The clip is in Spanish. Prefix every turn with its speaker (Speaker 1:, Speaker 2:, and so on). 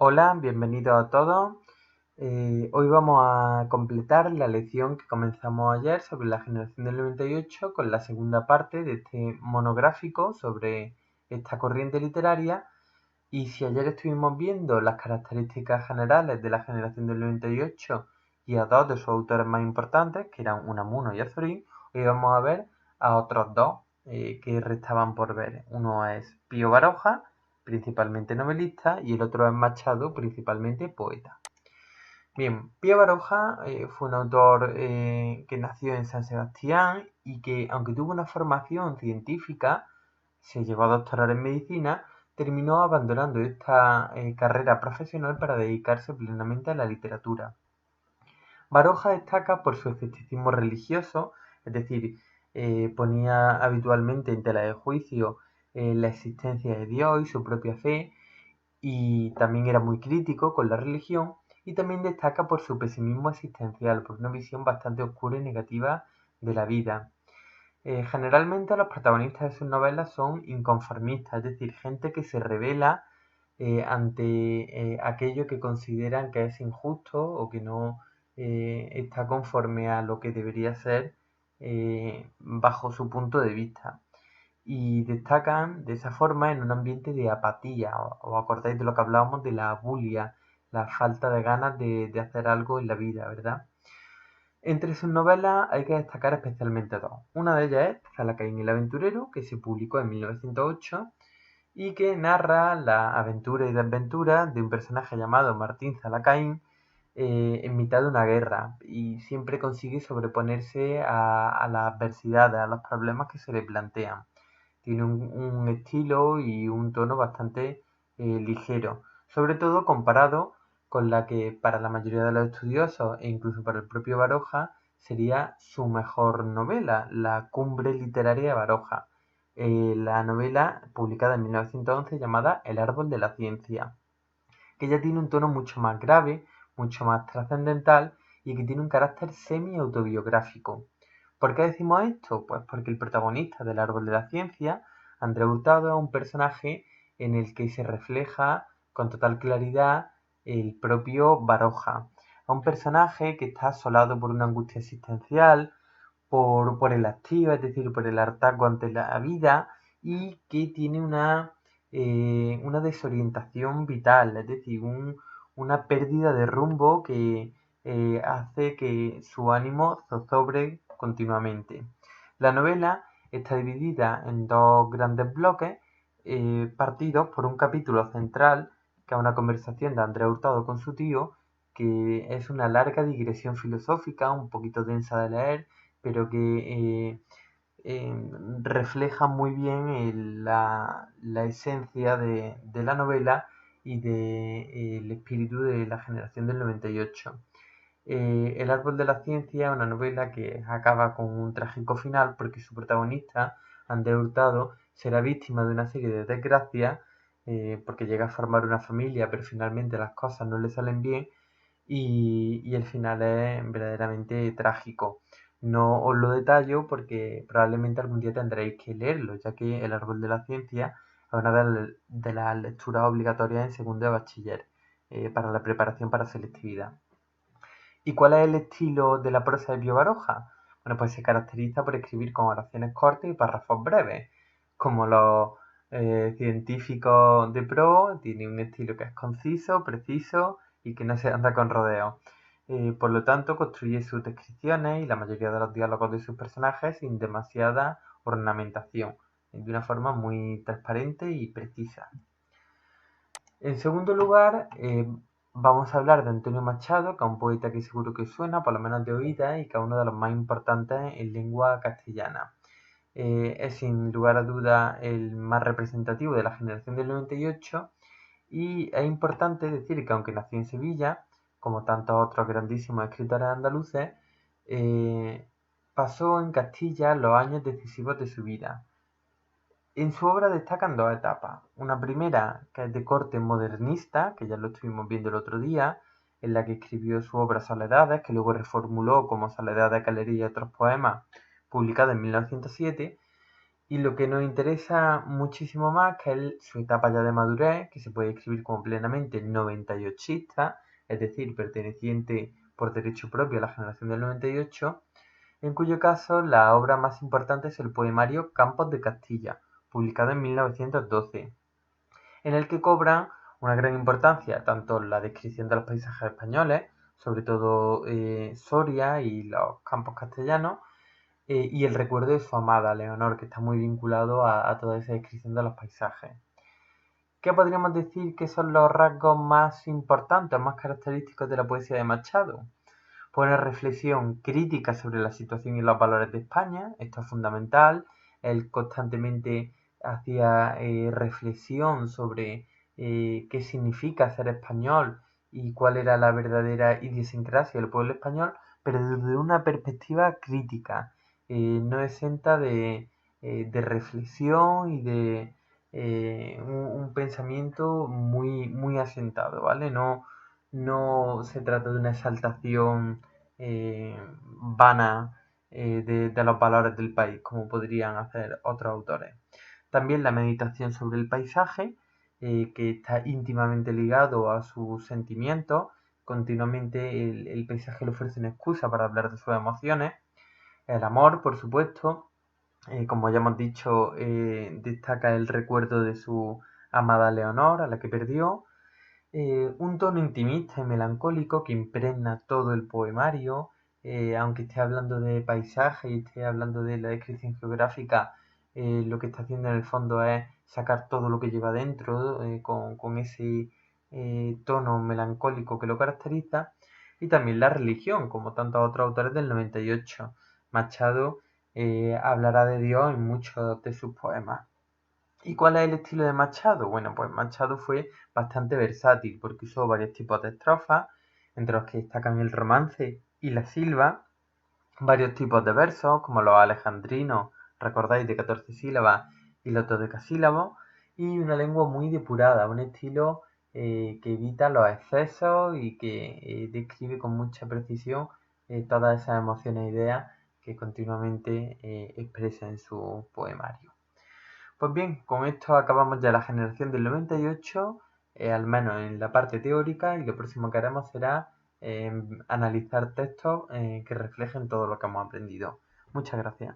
Speaker 1: Hola, bienvenidos a todos. Hoy vamos a completar la lección que comenzamos ayer sobre la generación del 98 con la segunda parte de este monográfico sobre esta corriente literaria. Y si ayer estuvimos viendo las características generales de la generación del 98 y a dos de sus autores más importantes, que eran Unamuno y Azorín, hoy vamos a ver a otros dos que restaban por ver. Uno es Pío Baroja, principalmente novelista, y el otro es Machado, principalmente poeta. Bien, Pío Baroja fue un autor que nació en San Sebastián y que, aunque tuvo una formación científica, se llevó a doctorar en medicina, terminó abandonando esta carrera profesional para dedicarse plenamente a la literatura. Baroja destaca por su escepticismo religioso, es decir, ponía habitualmente en tela de juicio la existencia de Dios y su propia fe, y también era muy crítico con la religión, y también destaca por su pesimismo existencial, por una visión bastante oscura y negativa de la vida. Generalmente los protagonistas de sus novelas son inconformistas, es decir, gente que se revela ante aquello que consideran que es injusto o que no está conforme a lo que debería ser bajo su punto de vista. Y destacan de esa forma en un ambiente de apatía. ¿Os acordáis de lo que hablábamos de la bulia, la falta de ganas de hacer algo en la vida, verdad? Entre sus novelas hay que destacar especialmente dos. Una de ellas es Zalacaín el aventurero, que se publicó en 1908 y que narra la aventura y desventura de un personaje llamado Martín Zalacaín en mitad de una guerra, y siempre consigue sobreponerse a las adversidades, a los problemas que se le plantean. Tiene un estilo y un tono bastante ligero, sobre todo comparado con la que para la mayoría de los estudiosos e incluso para el propio Baroja sería su mejor novela, La cumbre literaria de Baroja, la novela publicada en 1911 llamada El árbol de la ciencia, que ya tiene un tono mucho más grave, mucho más trascendental y que tiene un carácter semi-autobiográfico. ¿Por qué decimos esto? Pues porque el protagonista del árbol de la ciencia, André Hurtado, es un personaje en el que se refleja con total claridad el propio Baroja. Es un personaje que está asolado por una angustia existencial, por el hastío, es decir, por el hartazgo ante la vida, y que tiene una desorientación vital, es decir, una pérdida de rumbo que hace que su ánimo zozobre continuamente. La novela está dividida en dos grandes bloques, partidos por un capítulo central, que es una conversación de Andrea Hurtado con su tío, que es una larga digresión filosófica, un poquito densa de leer, pero que refleja muy bien la esencia de la novela y del espíritu de la generación del 98. El árbol de la ciencia es una novela que acaba con un trágico final porque su protagonista, Andrés Hurtado, será víctima de una serie de desgracias porque llega a formar una familia, pero finalmente las cosas no le salen bien y el final es verdaderamente trágico. No os lo detallo porque probablemente algún día tendréis que leerlo, ya que El árbol de la ciencia es una de las lecturas obligatorias en segundo de bachiller para la preparación para selectividad. ¿Y cuál es el estilo de la prosa de Pío Baroja? Bueno, pues se caracteriza por escribir con oraciones cortas y párrafos breves. Como los científicos de pro, tiene un estilo que es conciso, preciso y que no se anda con rodeos. Por lo tanto, construye sus descripciones y la mayoría de los diálogos de sus personajes sin demasiada ornamentación, de una forma muy transparente y precisa. En segundo lugar, vamos a hablar de Antonio Machado, que es un poeta que seguro que suena, por lo menos de oídas, y que es uno de los más importantes en lengua castellana. Es sin lugar a duda el más representativo de la generación del 98 y es importante decir que aunque nació en Sevilla, como tantos otros grandísimos escritores andaluces, pasó en Castilla los años decisivos de su vida. En su obra destacan dos etapas. Una primera, que es de corte modernista, que ya lo estuvimos viendo el otro día, en la que escribió su obra Soledades, que luego reformuló como Soledad de Galería y otros poemas, publicada en 1907. Y lo que nos interesa muchísimo más, que es su etapa ya de madurez, que se puede escribir como plenamente 98ista, es decir, perteneciente por derecho propio a la generación del 98, en cuyo caso la obra más importante es el poemario Campos de Castilla, publicado en 1912, en el que cobran una gran importancia tanto la descripción de los paisajes españoles, sobre todo Soria y los campos castellanos, y el recuerdo de su amada Leonor, que está muy vinculado a toda esa descripción de los paisajes. ¿Qué podríamos decir que son los rasgos más importantes, más característicos de la poesía de Machado? Pues una reflexión crítica sobre la situación y los valores de España, esto es fundamental. Él constantemente hacía reflexión sobre qué significa ser español y cuál era la verdadera idiosincrasia del pueblo español, pero desde una perspectiva crítica, no exenta de reflexión y de un pensamiento muy asentado, ¿vale? No se trata de una exaltación vana de los valores del país, como podrían hacer otros autores. También la meditación sobre el paisaje, que está íntimamente ligado a sus sentimientos. Continuamente el paisaje le ofrece una excusa para hablar de sus emociones. El amor, por supuesto, como ya hemos dicho, destaca el recuerdo de su amada Leonor, a la que perdió. Un tono intimista y melancólico que impregna todo el poemario, aunque esté hablando de paisaje y esté hablando de la descripción geográfica, lo que está haciendo en el fondo es sacar todo lo que lleva dentro, con ese tono melancólico que lo caracteriza. Y también la religión, como tantos otros autores del 98. Machado hablará de Dios en muchos de sus poemas. ¿Y cuál es el estilo de Machado? Bueno, pues Machado fue bastante versátil porque usó varios tipos de estrofas, entre los que destacan el romance y la silva, varios tipos de versos, como los alejandrinos, recordáis, de 14 sílabas y los dodecasílabos, y una lengua muy depurada, un estilo que evita los excesos y que describe con mucha precisión todas esas emociones e ideas que continuamente expresa en su poemario. Pues bien, con esto acabamos ya la generación del 98, al menos en la parte teórica, y lo próximo que haremos será analizar textos que reflejen todo lo que hemos aprendido. Muchas gracias.